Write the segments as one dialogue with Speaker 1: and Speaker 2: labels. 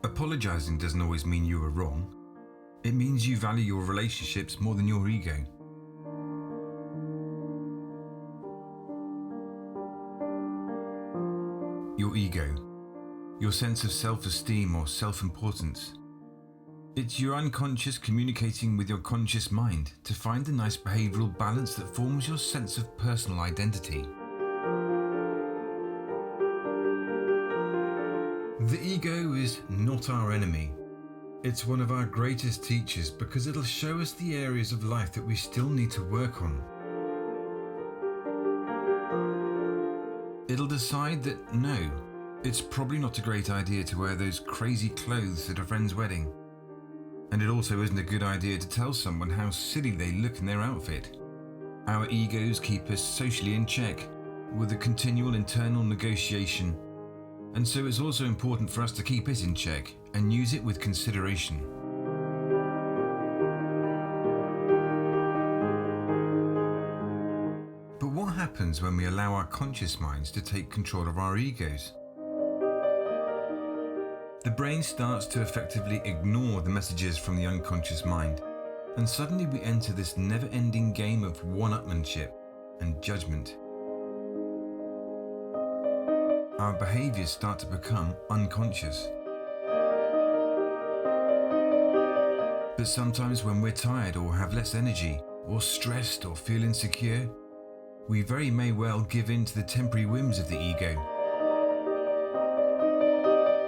Speaker 1: Apologizing doesn't always mean you were wrong. It means you value your relationships more than your ego. Your ego, your sense of self-esteem or self-importance. It's your unconscious communicating with your conscious mind to find the nice behavioural balance that forms your sense of personal identity. The ego is not our enemy. It's one of our greatest teachers because it'll show us the areas of life that we still need to work on. It'll decide that no, it's probably not a great idea to wear those crazy clothes at a friend's wedding. And it also isn't a good idea to tell someone how silly they look in their outfit. Our egos keep us socially in check, with a continual internal negotiation. And so it's also important for us to keep it in check and use it with consideration. But what happens when we allow our conscious minds to take control of our egos? The brain starts to effectively ignore the messages from the unconscious mind, and suddenly we enter this never-ending game of one-upmanship and judgment. Our behaviours start to become unconscious. But sometimes when we're tired or have less energy, or stressed or feel insecure, we very may well give in to the temporary whims of the ego.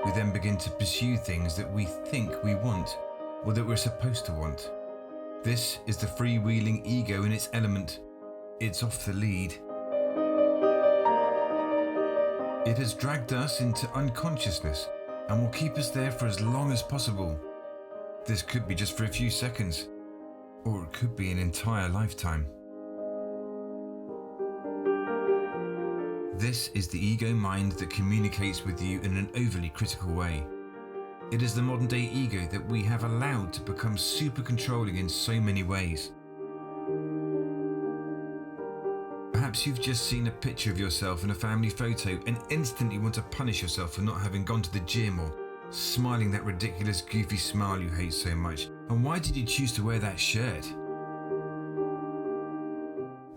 Speaker 1: We then begin to pursue things that we think we want, or that we're supposed to want. This is the freewheeling ego in its element. It's off the lead. It has dragged us into unconsciousness and will keep us there for as long as possible. This could be just for a few seconds, or it could be an entire lifetime. This is the ego mind that communicates with you in an overly critical way. It is the modern day ego that we have allowed to become super controlling in so many ways. Perhaps you've just seen a picture of yourself in a family photo and instantly want to punish yourself for not having gone to the gym or smiling that ridiculous goofy smile you hate so much. And why did you choose to wear that shirt?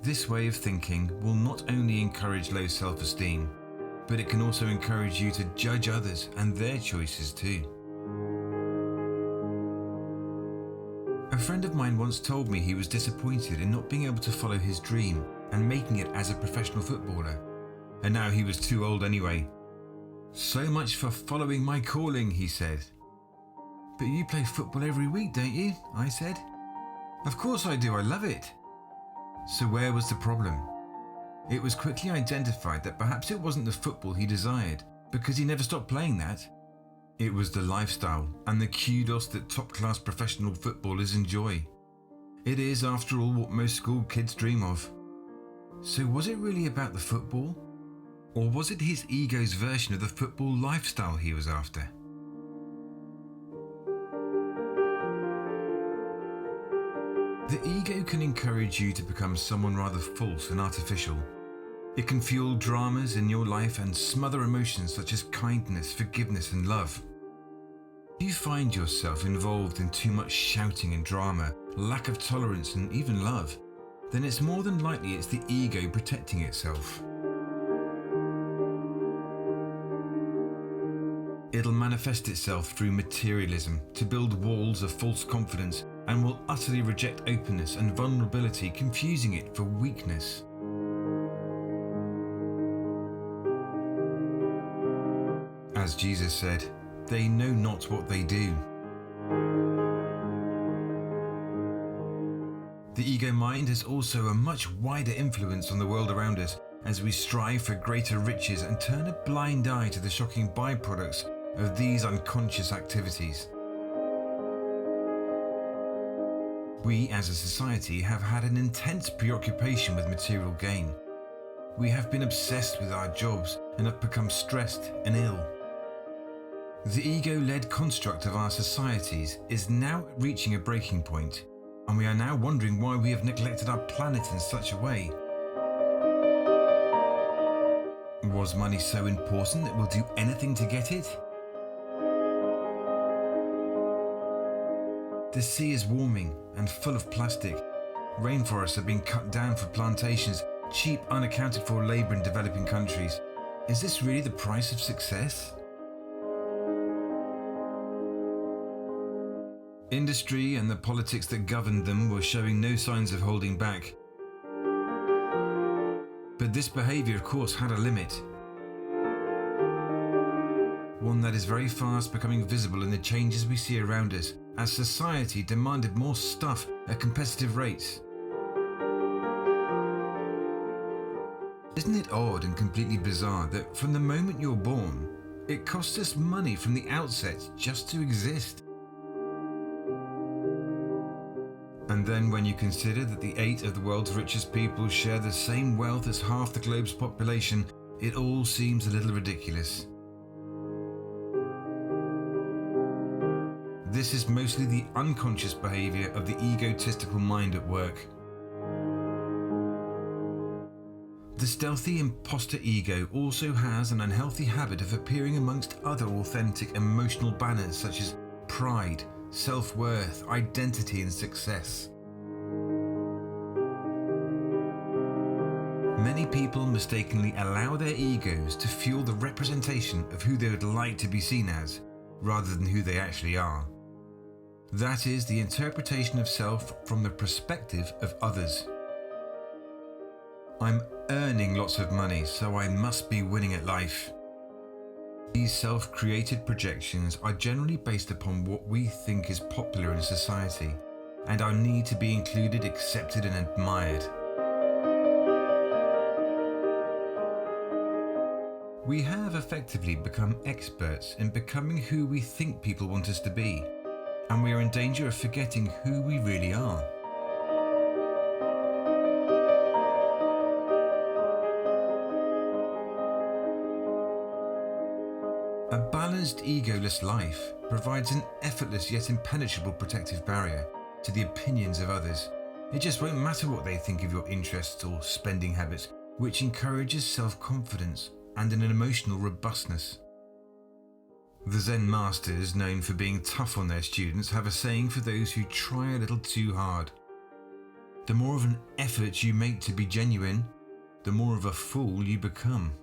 Speaker 1: This way of thinking will not only encourage low self-esteem, but it can also encourage you to judge others and their choices too. A friend of mine once told me he was disappointed in not being able to follow his dream and making it as a professional footballer, and now he was too old anyway. "So much for following my calling," he said. "But you play football every week, don't you?" I said. "Of course I do, I love it." So where was the problem? It was quickly identified that perhaps it wasn't the football he desired, because he never stopped playing that. It was the lifestyle and the kudos that top-class professional footballers enjoy. It is, after all, what most school kids dream of. So was it really about the football? Or was it his ego's version of the football lifestyle he was after? The ego can encourage you to become someone rather false and artificial. It can fuel dramas in your life and smother emotions such as kindness, forgiveness and love. If you find yourself involved in too much shouting and drama, lack of tolerance and even love, then it's more than likely it's the ego protecting itself. It'll manifest itself through materialism to build walls of false confidence and will utterly reject openness and vulnerability, confusing it for weakness. As Jesus said, "They know not what they do." The ego mind has also a much wider influence on the world around us as we strive for greater riches and turn a blind eye to the shocking byproducts of these unconscious activities. We as a society have had an intense preoccupation with material gain. We have been obsessed with our jobs and have become stressed and ill. The ego-led construct of our societies is now reaching a breaking point, and we are now wondering why we have neglected our planet in such a way. Was money so important that we'll do anything to get it? The sea is warming and full of plastic. Rainforests are being cut down for plantations, cheap unaccounted for labour in developing countries. Is this really the price of success? Industry and the politics that governed them were showing no signs of holding back. But this behaviour, of course, had a limit. One that is very fast becoming visible in the changes we see around us, as society demanded more stuff at competitive rates. Isn't it odd and completely bizarre that from the moment you're born, it costs us money from the outset just to exist? And then when you consider that the 8 of the world's richest people share the same wealth as half the globe's population, it all seems a little ridiculous. This is mostly the unconscious behaviour of the egotistical mind at work. The stealthy imposter ego also has an unhealthy habit of appearing amongst other authentic emotional banners such as pride, self-worth, identity and success. Many people mistakenly allow their egos to fuel the representation of who they would like to be seen as, rather than who they actually are. That is the interpretation of self from the perspective of others. I'm earning lots of money, so I must be winning at life. These self-created projections are generally based upon what we think is popular in society, and our need to be included, accepted and admired. We have effectively become experts in becoming who we think people want us to be, and we are in danger of forgetting who we really are. A balanced, egoless life provides an effortless yet impenetrable protective barrier to the opinions of others. It just won't matter what they think of your interests or spending habits, which encourages self-confidence and an emotional robustness. The Zen masters, known for being tough on their students, have a saying for those who try a little too hard. The more of an effort you make to be genuine, the more of a fool you become.